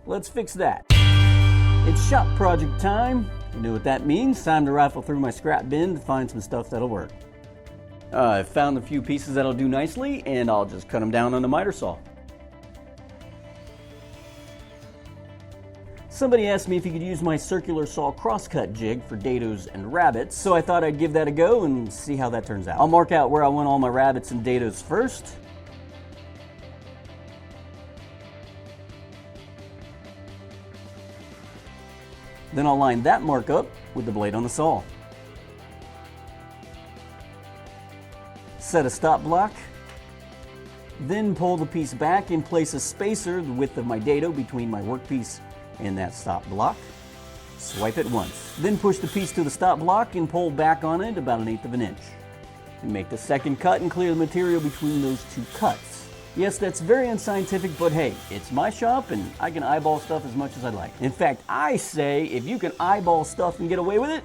Let's fix that. It's shop project time. You know what that means. Time to rifle through my scrap bin to find some stuff that'll work. I've found a few pieces that'll do nicely, and I'll just cut them down on the miter saw. Somebody asked me if you could use my circular saw crosscut jig for dados and rabbits, so I thought I'd give that a go and see how that turns out. I'll mark out where I want all my rabbits and dados first. Then I'll line that mark up with the blade on the saw. Set a stop block. Then pull the piece back and place a spacer the width of my dado between my workpiece and that stop block. Swipe it once. Then push the piece to the stop block and pull back on it about 1/8 of an inch. And make the second cut and clear the material between those two cuts. Yes, that's very unscientific, but hey, it's my shop and I can eyeball stuff as much as I'd like. In fact, I say if you can eyeball stuff and get away with it,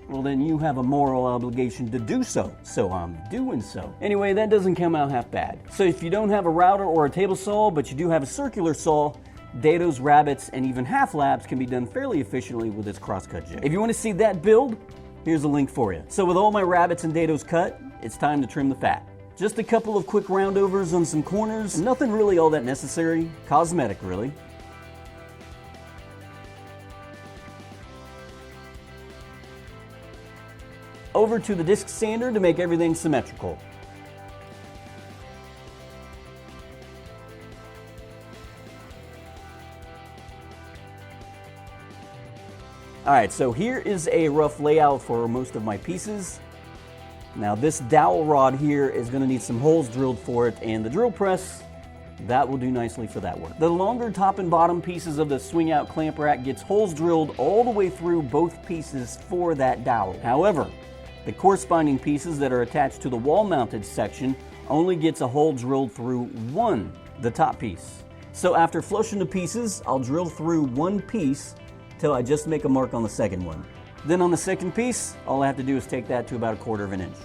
well then you have a moral obligation to do so. So I'm doing so. Anyway, that doesn't come out half bad. So if you don't have a router or a table saw, but you do have a circular saw, dados, rabbits, and even half laps can be done fairly efficiently with this crosscut jig. If you want to see that build, here's a link for you. So with all my rabbits and dados cut, it's time to trim the fat. Just a couple of quick roundovers on some corners, nothing really all that necessary, cosmetic really. Over to the disc sander to make everything symmetrical. Alright, so here is a rough layout for most of my pieces. Now this dowel rod here is going to need some holes drilled for it, and the drill press, that will do nicely for that work. The longer top and bottom pieces of the swing out clamp rack gets holes drilled all the way through both pieces for that dowel. However, the corresponding pieces that are attached to the wall mounted section only gets a hole drilled through the top piece. So after flushing the pieces, I'll drill through one piece till I just make a mark on the second one. Then on the second piece, all I have to do is take that to about 1/4 of an inch.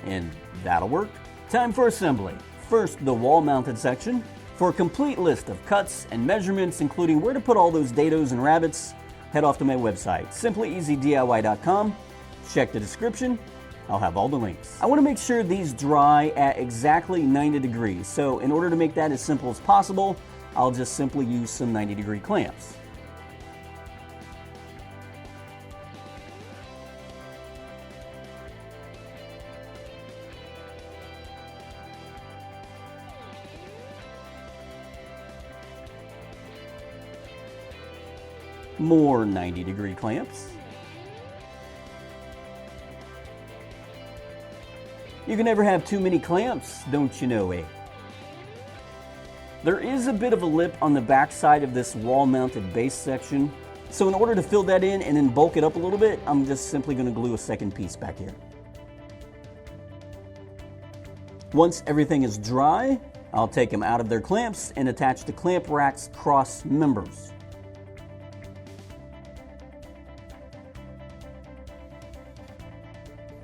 And that'll work. Time for assembly. First, the wall mounted section. For a complete list of cuts and measurements, including where to put all those dados and rabbits, head off to my website, simplyeasydiy.com. Check the description. I'll have all the links. I want to make sure these dry at exactly 90 degrees. So in order to make that as simple as possible, I'll just simply use some 90-degree clamps. More 90-degree clamps. You can never have too many clamps, don't you know, eh? There is a bit of a lip on the back side of this wall-mounted base section. So in order to fill that in and then bulk it up a little bit, I'm just simply going to glue a second piece back here. Once everything is dry, I'll take them out of their clamps and attach the clamp rack's cross members.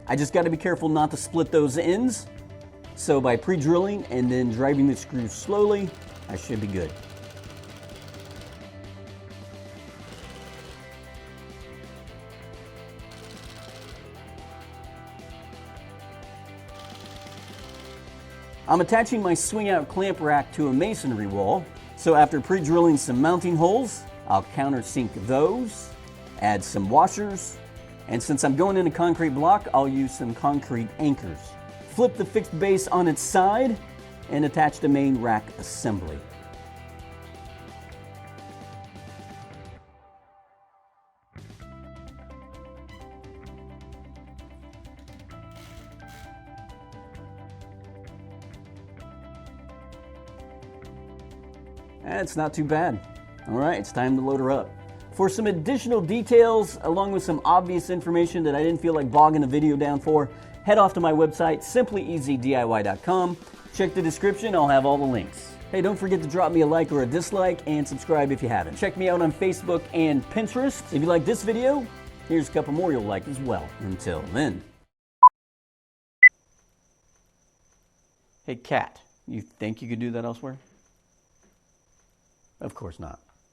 I just got to be careful not to split those ends. So by pre-drilling and then driving the screws slowly, I should be good. I'm attaching my swing out clamp rack to a masonry wall. So after pre-drilling some mounting holes, I'll countersink those, add some washers, and since I'm going in a concrete block, I'll use some concrete anchors. Flip the fixed base on its side and attach the main rack assembly. That's not too bad. All right, it's time to load her up. For some additional details, along with some obvious information that I didn't feel like bogging the video down for, head off to my website, simplyeasydiy.com. Check the description, I'll have all the links. Hey, don't forget to drop me a like or a dislike and subscribe if you haven't. Check me out on Facebook and Pinterest. If you like this video, here's a couple more you'll like as well. Until then. Hey, cat, you think you could do that elsewhere? Of course not.